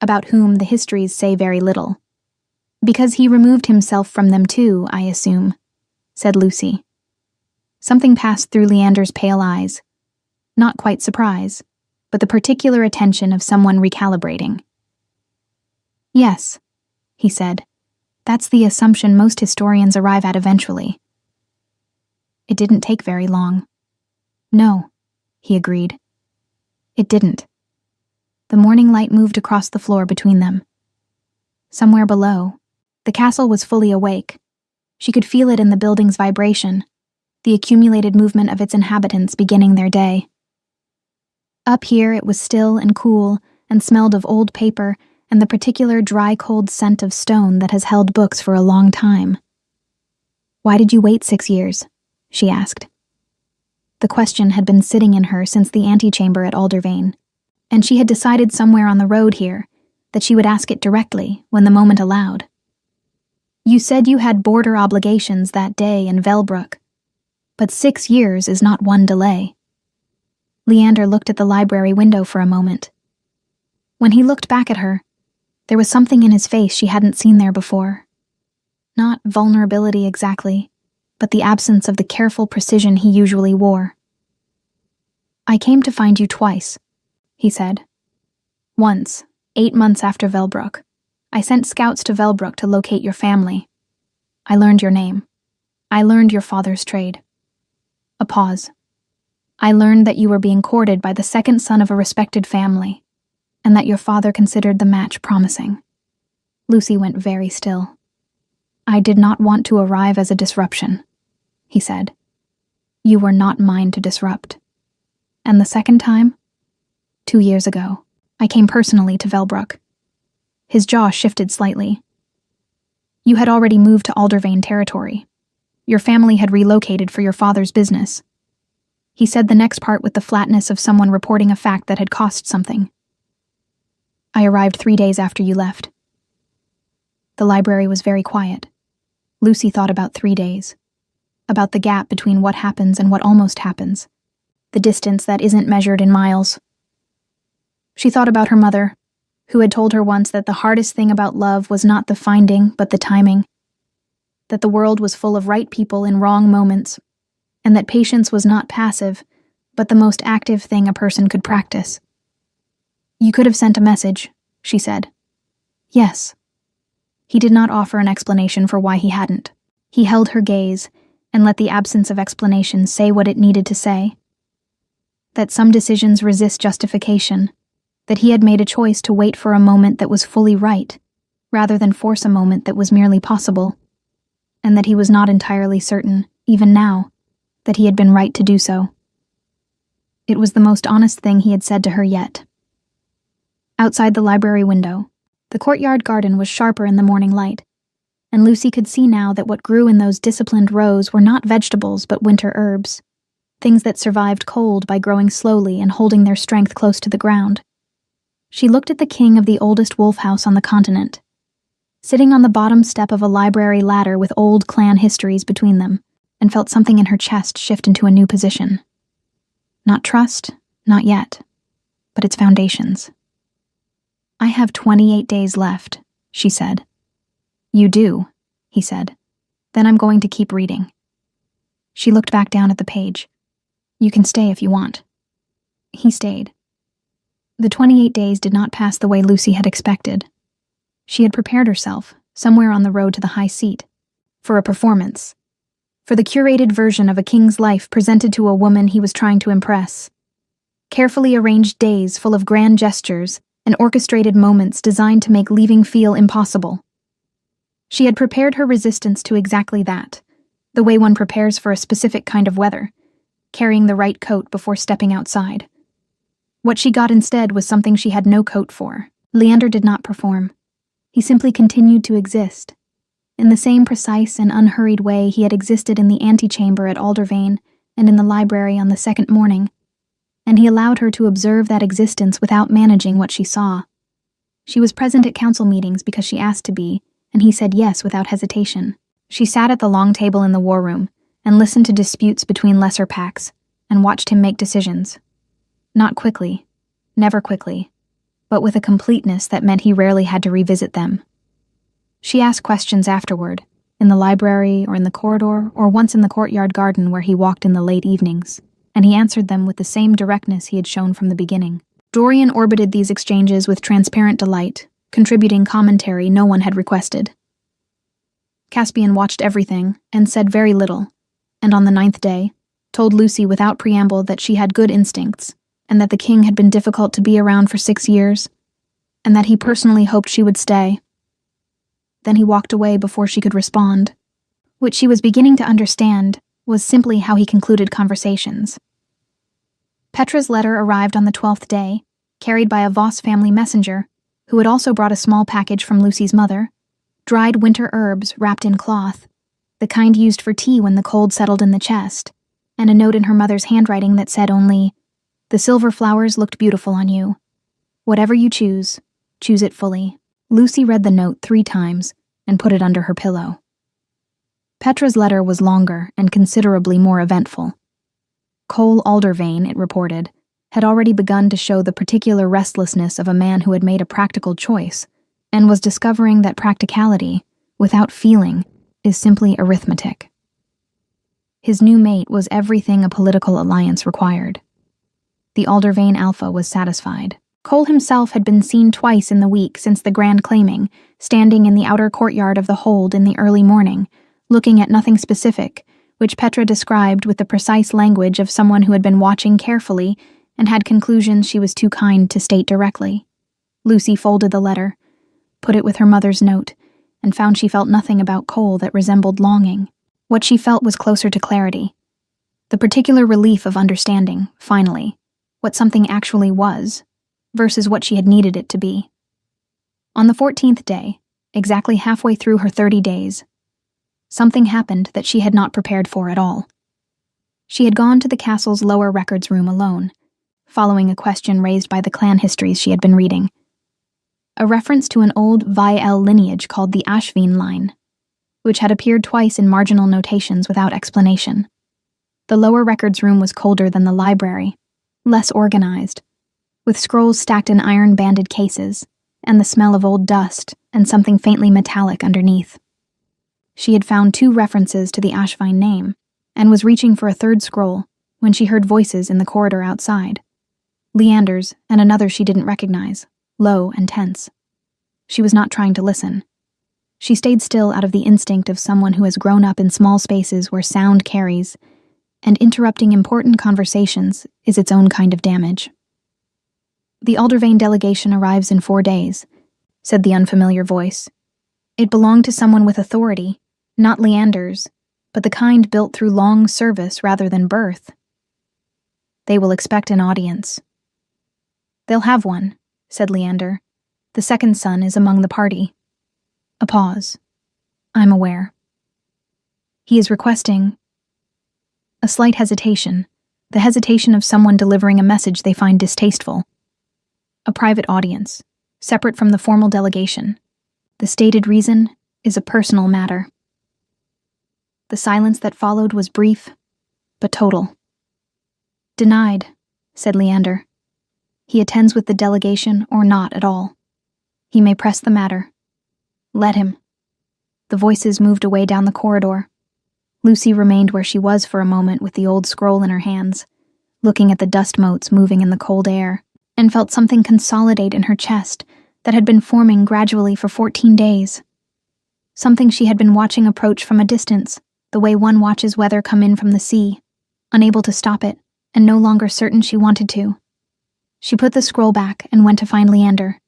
about whom the histories say very little. Because he removed himself from them too, I assume," said Lucy. Something passed through Leander's pale eyes. Not quite surprise, but the particular attention of someone recalibrating. "Yes," he said. "That's the assumption most historians arrive at eventually." It didn't take very long. "No," he agreed. It didn't. The morning light moved across the floor between them. Somewhere below, the castle was fully awake. She could feel it in the building's vibration, the accumulated movement of its inhabitants beginning their day. Up here it was still and cool and smelled of old paper and the particular dry cold scent of stone that has held books for a long time. "Why did you wait 6 years?" she asked. The question had been sitting in her since the antechamber at Aldervane, and she had decided somewhere on the road here that she would ask it directly when the moment allowed. "You said you had border obligations that day in Velbrook, but 6 years is not one delay." Leander looked at the library window for a moment. When he looked back at her, there was something in his face she hadn't seen there before. Not vulnerability exactly, but the absence of the careful precision he usually wore. "I came to find you twice," he said. "Once, 8 months after Velbrook, I sent scouts to Velbrook to locate your family. I learned your name. I learned your father's trade." A pause. "I learned that you were being courted by the second son of a respected family, and that your father considered the match promising." Lucy went very still. "I did not want to arrive as a disruption," he said. "You were not mine to disrupt. And the second time? 2 years ago, I came personally to Velbrook." His jaw shifted slightly. "You had already moved to Aldervane territory. Your family had relocated for your father's business." He said the next part with the flatness of someone reporting a fact that had cost something. "I arrived 3 days after you left." The library was very quiet. Lucy thought about 3 days. About the gap between what happens and what almost happens. The distance that isn't measured in miles. She thought about her mother, who had told her once that the hardest thing about love was not the finding, but the timing. That the world was full of right people in wrong moments, and that patience was not passive, but the most active thing a person could practice. "You could have sent a message," she said. "Yes." He did not offer an explanation for why he hadn't. He held her gaze and let the absence of explanation say what it needed to say. That some decisions resist justification, that he had made a choice to wait for a moment that was fully right, rather than force a moment that was merely possible, and that he was not entirely certain, even now, that he had been right to do so. It was the most honest thing he had said to her yet. Outside the library window, the courtyard garden was sharper in the morning light, and Lucy could see now that what grew in those disciplined rows were not vegetables but winter herbs, things that survived cold by growing slowly and holding their strength close to the ground. She looked at the king of the oldest wolf house on the continent, sitting on the bottom step of a library ladder with old clan histories between them, and felt something in her chest shift into a new position. Not trust, not yet, but its foundations. "I have 28 days left," she said. "You do," he said. "Then I'm going to keep reading." She looked back down at the page. "You can stay if you want." He stayed. The 28 days did not pass the way Lucy had expected. She had prepared herself, somewhere on the road to the high seat, for a performance, for the curated version of a king's life presented to a woman he was trying to impress. Carefully arranged days full of grand gestures and orchestrated moments designed to make leaving feel impossible. She had prepared her resistance to exactly that, the way one prepares for a specific kind of weather, carrying the right coat before stepping outside. What she got instead was something she had no coat for. Leander did not perform. He simply continued to exist, in the same precise and unhurried way he had existed in the antechamber at Aldervane and in the library on the second morning, and he allowed her to observe that existence without managing what she saw. She was present at council meetings because she asked to be, and he said yes without hesitation. She sat at the long table in the war room and listened to disputes between lesser packs and watched him make decisions. Not quickly, never quickly, but with a completeness that meant he rarely had to revisit them. She asked questions afterward, in the library or in the corridor or once in the courtyard garden where he walked in the late evenings, and he answered them with the same directness he had shown from the beginning. Dorian orbited these exchanges with transparent delight, contributing commentary no one had requested. Caspian watched everything and said very little, and on the 9th day, told Lucy without preamble that she had good instincts, and that the king had been difficult to be around for 6 years, and that he personally hoped she would stay. Then he walked away before she could respond. What she was beginning to understand was simply how he concluded conversations. Petra's letter arrived on the 12th day, carried by a Voss family messenger, who had also brought a small package from Lucy's mother, dried winter herbs wrapped in cloth, the kind used for tea when the cold settled in the chest, and a note in her mother's handwriting that said only, "The silver flowers looked beautiful on you. Whatever you choose it fully." Lucy read the note 3 times and put it under her pillow. Petra's letter was longer and considerably more eventful. Cole Aldervane, it reported, had already begun to show the particular restlessness of a man who had made a practical choice and was discovering that practicality, without feeling, is simply arithmetic. His new mate was everything a political alliance required. The Aldervane Alpha was satisfied. Cole himself had been seen twice in the week since the grand claiming, standing in the outer courtyard of the hold in the early morning, looking at nothing specific, which Petra described with the precise language of someone who had been watching carefully and had conclusions she was too kind to state directly. Lucy folded the letter, put it with her mother's note, and found she felt nothing about Cole that resembled longing. What she felt was closer to clarity. The particular relief of understanding, finally, what something actually was, versus what she had needed it to be. On the 14th day, exactly halfway through her 30 days, something happened that she had not prepared for at all. She had gone to the castle's lower records room alone, following a question raised by the clan histories she had been reading. A reference to an old Vael lineage called the Ashveen line, which had appeared twice in marginal notations without explanation. The lower records room was colder than the library, less organized, with scrolls stacked in iron-banded cases, and the smell of old dust and something faintly metallic underneath. She had found 2 references to the Ashvine name, and was reaching for a 3rd scroll when she heard voices in the corridor outside. Leander's and another she didn't recognize, low and tense. She was not trying to listen. She stayed still out of the instinct of someone who has grown up in small spaces where sound carries, and interrupting important conversations is its own kind of damage. "The Aldervane delegation arrives in 4 days," said the unfamiliar voice. It belonged to someone with authority, not Leander's, but the kind built through long service rather than birth. "They will expect an audience." "They'll have one," said Leander. "The second son is among the party." A pause. "I'm aware." "He is requesting—" A slight hesitation, the hesitation of someone delivering a message they find distasteful. a private audience, separate from the formal delegation. The stated reason is a personal matter. The silence that followed was brief, but total. Denied, said Leander. He attends with the delegation or not at all. He may press the matter. Let him. The voices moved away down the corridor. Lucy remained where she was for a moment with the old scroll in her hands, looking at the dust motes moving in the cold air, and felt something consolidate in her chest that had been forming gradually for 14 days. Something she had been watching approach from a distance, the way one watches weather come in from the sea, unable to stop it, and no longer certain she wanted to. She put the scroll back and went to find Leander.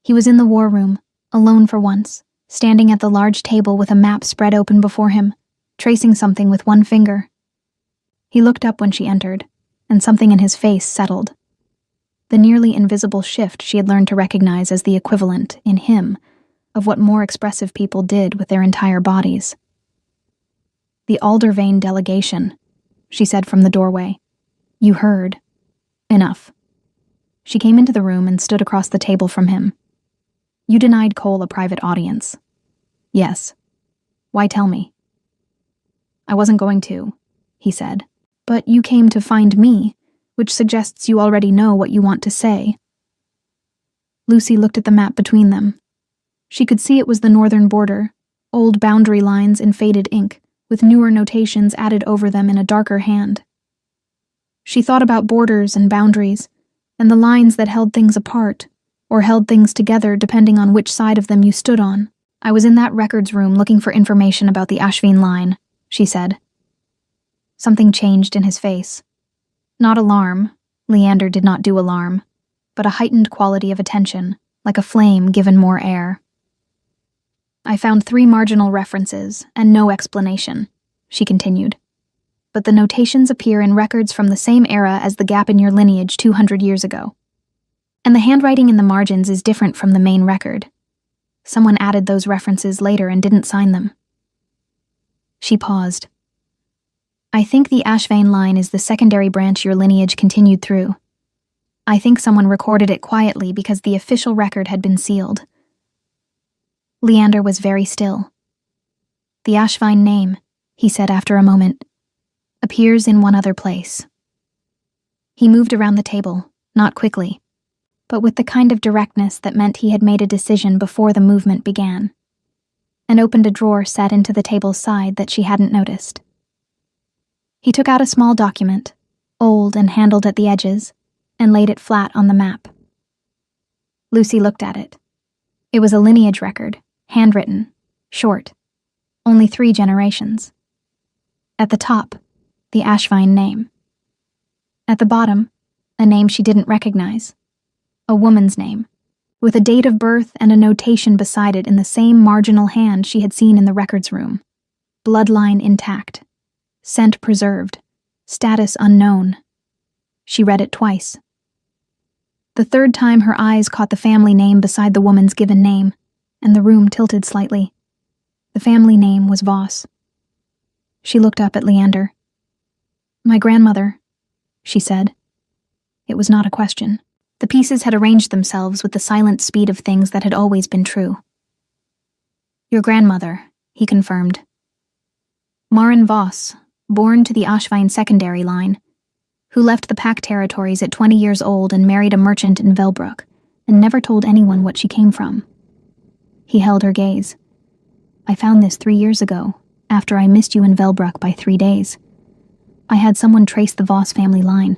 He was in the war room, alone for once, standing at the large table with a map spread open before him, tracing something with one finger. He looked up when she entered, and something in his face settled. The nearly invisible shift she had learned to recognize as the equivalent, in him, of what more expressive people did with their entire bodies. The Aldervane delegation, she said from the doorway. You heard. Enough. She came into the room and stood across the table from him. You denied Cole a private audience. Yes. Why tell me? I wasn't going to, he said. But you came to find me, which suggests you already know what you want to say. Lucy looked at the map between them. She could see it was the northern border, old boundary lines in faded ink, with newer notations added over them in a darker hand. She thought about borders and boundaries, and the lines that held things apart, or held things together depending on which side of them you stood on. I was in that records room looking for information about the Ashvane line, she said. Something changed in his face. Not alarm, Leander did not do alarm, but a heightened quality of attention, like a flame given more air. I found 3 marginal references, and no explanation, she continued. But the notations appear in records from the same era as the gap in your lineage 200 years ago. And the handwriting in the margins is different from the main record. Someone added those references later and didn't sign them. She paused. I think the Ashvane line is the secondary branch your lineage continued through. I think someone recorded it quietly because the official record had been sealed. Leander was very still. The Ashvane name, he said after a moment, appears in one other place. He moved around the table, not quickly, but with the kind of directness that meant he had made a decision before the movement began, and opened a drawer set into the table's side that she hadn't noticed. He took out a small document, old and handled at the edges, and laid it flat on the map. Lucy looked at it. It was a lineage record, handwritten, short, only 3 generations. At the top, the Ashvane name. At the bottom, a name she didn't recognize. A woman's name, with a date of birth and a notation beside it in the same marginal hand she had seen in the records room. Bloodline intact. Scent preserved. Status unknown. She read it twice. The third time her eyes caught the family name beside the woman's given name, and the room tilted slightly. The family name was Voss. She looked up at Leander. My grandmother, she said. It was not a question. The pieces had arranged themselves with the silent speed of things that had always been true. Your grandmother, he confirmed. Maren Voss, born to the Ashvane secondary line, who left the Pack territories at 20 years old and married a merchant in Velbrook, and never told anyone what she came from. He held her gaze. I found this 3 years ago, after I missed you in Velbrook by 3 days. I had someone trace the Voss family line.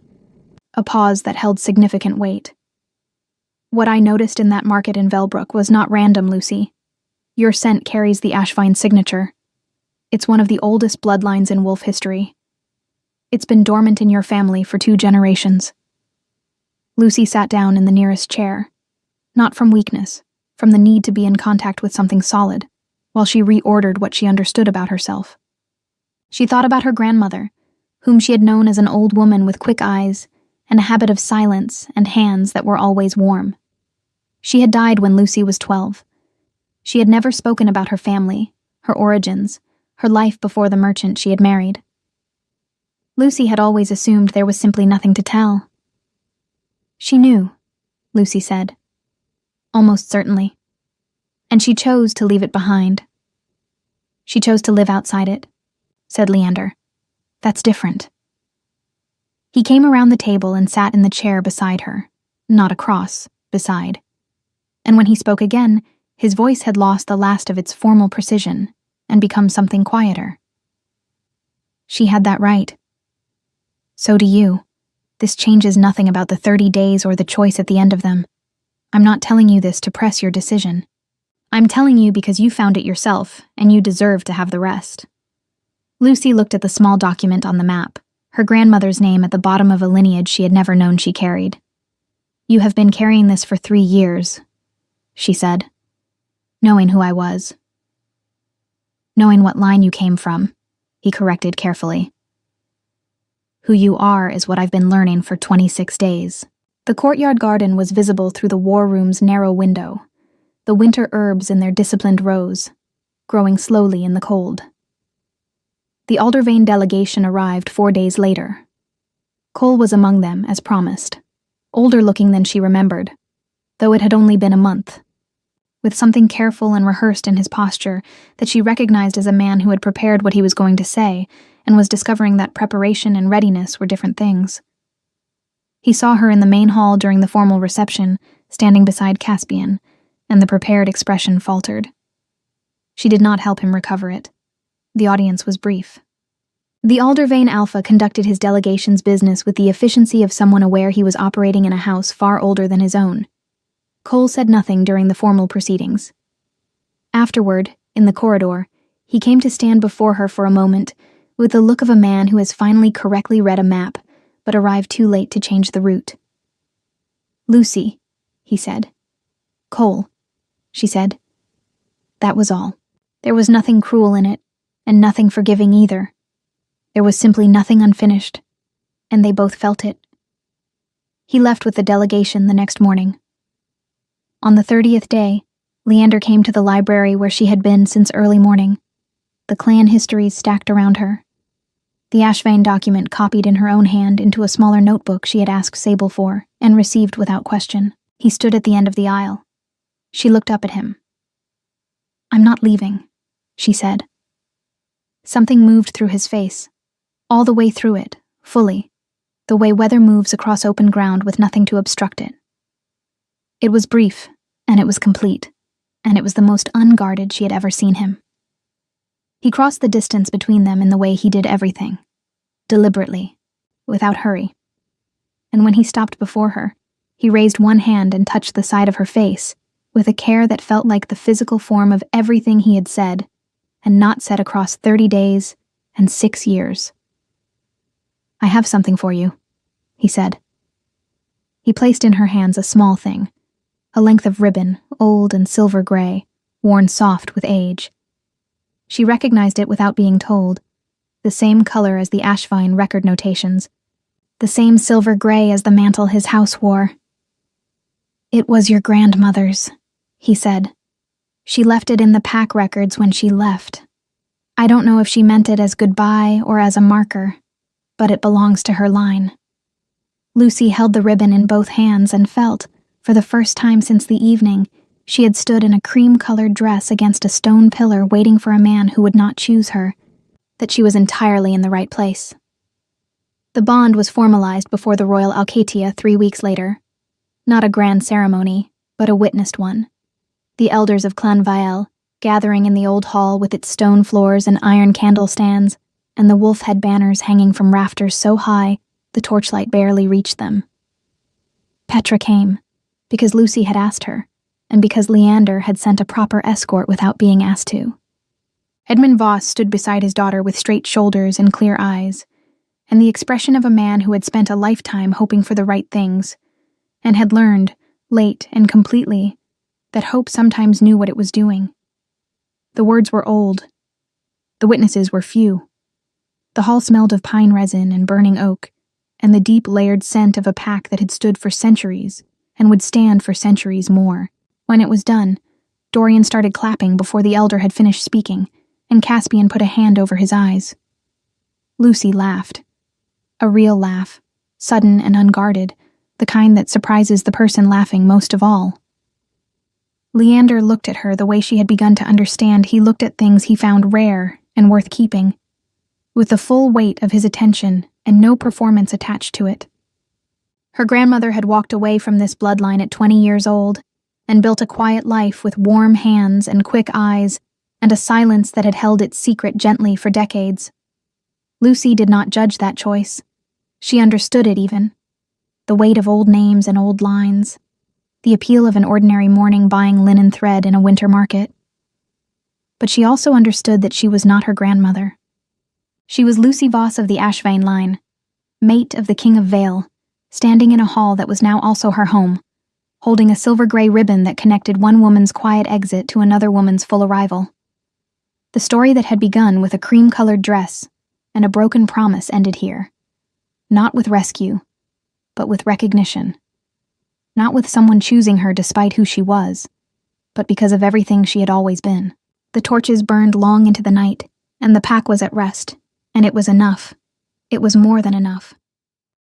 A pause that held significant weight. What I noticed in that market in Velbrook was not random, Lucy. Your scent carries the Ashvane signature. It's one of the oldest bloodlines in wolf history. It's been dormant in your family for 2 generations. Lucy sat down in the nearest chair, not from weakness, from the need to be in contact with something solid, while she reordered what she understood about herself. She thought about her grandmother, whom she had known as an old woman with quick eyes and a habit of silence and hands that were always warm. She had died when Lucy was 12. She had never spoken about her family, her origins, her life before the merchant she had married. Lucy had always assumed there was simply nothing to tell. She knew. Lucy said. Almost certainly. And she chose to leave it behind. She chose to live outside it, said Leander. That's different. He came around the table and sat in the chair beside her, not across, beside. And when he spoke again, his voice had lost the last of its formal precision and become something quieter. She had that right. So do you. This changes nothing about the 30 days or the choice at the end of them. I'm not telling you this to press your decision. I'm telling you because you found it yourself, and you deserve to have the rest. Lucy looked at the small document on the map, her grandmother's name at the bottom of a lineage she had never known she carried. You have been carrying this for 3 years, she said, knowing who I was. Knowing what line you came from, he corrected carefully. Who you are is what I've been learning for 26 days. The courtyard garden was visible through the war room's narrow window, the winter herbs in their disciplined rows, growing slowly in the cold. The Aldervane delegation arrived 4 days later. Cole was among them, as promised, older looking than she remembered, though it had only been a month, with something careful and rehearsed in his posture that she recognized as a man who had prepared what he was going to say and was discovering that preparation and readiness were different things. He saw her in the main hall during the formal reception, standing beside Caspian, and the prepared expression faltered. She did not help him recover it. The audience was brief. The Aldervane Alpha conducted his delegation's business with the efficiency of someone aware he was operating in a house far older than his own. Cole said nothing during the formal proceedings. Afterward, in the corridor, he came to stand before her for a moment with the look of a man who has finally correctly read a map, but arrived too late to change the route. Lucy, he said. Cole, she said. That was all. There was nothing cruel in it, and nothing forgiving either. There was simply nothing unfinished, and they both felt it. He left with the delegation the next morning. On the 30th day, Leander came to the library where she had been since early morning, the clan histories stacked around her. The Ashvane document copied in her own hand into a smaller notebook she had asked Sable for and received without question. He stood at the end of the aisle. She looked up at him. I'm not leaving, she said. Something moved through his face, all the way through it, fully, the way weather moves across open ground with nothing to obstruct it. It was brief, and it was complete, and it was the most unguarded she had ever seen him. He crossed the distance between them in the way he did everything, deliberately, without hurry. And when he stopped before her, he raised one hand and touched the side of her face, with a care that felt like the physical form of everything he had said, and not said across 30 days and 6 years. I have something for you, he said. He placed in her hands a small thing, a length of ribbon, old and silver gray, worn soft with age. She recognized it without being told, the same color as the Ashvine record notations, the same silver gray as the mantle his house wore. It was your grandmother's, he said. She left it in the pack records when she left. I don't know if she meant it as goodbye or as a marker, but it belongs to her line. Lucy held the ribbon in both hands and felt, for the first time since the evening, she had stood in a cream-colored dress against a stone pillar waiting for a man who would not choose her, that she was entirely in the right place. The bond was formalized before the Royal Alcatia 3 weeks later. Not a grand ceremony, but a witnessed one. The elders of Clan Vael, gathering in the old hall with its stone floors and iron candle stands, and the wolf-head banners hanging from rafters so high the torchlight barely reached them. Petra came, because Lucy had asked her, and because Leander had sent a proper escort without being asked to. Edmund Voss stood beside his daughter with straight shoulders and clear eyes, and the expression of a man who had spent a lifetime hoping for the right things, and had learned, late and completely, that hope sometimes knew what it was doing. The words were old. The witnesses were few. The hall smelled of pine resin and burning oak, and the deep layered scent of a pack that had stood for centuries, and would stand for centuries more. When it was done, Dorian started clapping before the elder had finished speaking, and Caspian put a hand over his eyes. Lucy laughed. A real laugh, sudden and unguarded, the kind that surprises the person laughing most of all. Leander looked at her the way she had begun to understand he looked at things he found rare and worth keeping, with the full weight of his attention and no performance attached to it. Her grandmother had walked away from this bloodline at 20 years old and built a quiet life with warm hands and quick eyes and a silence that had held its secret gently for decades. Lucy did not judge that choice. She understood it even. The weight of old names and old lines. The appeal of an ordinary morning buying linen thread in a winter market. But she also understood that she was not her grandmother. She was Lucy Voss of the Ashvane line, mate of the King of Vale, standing in a hall that was now also her home, holding a silver-gray ribbon that connected one woman's quiet exit to another woman's full arrival. The story that had begun with a cream-colored dress and a broken promise ended here. Not with rescue, but with recognition. Not with someone choosing her despite who she was, but because of everything she had always been. The torches burned long into the night, and the pack was at rest, and it was enough. It was more than enough.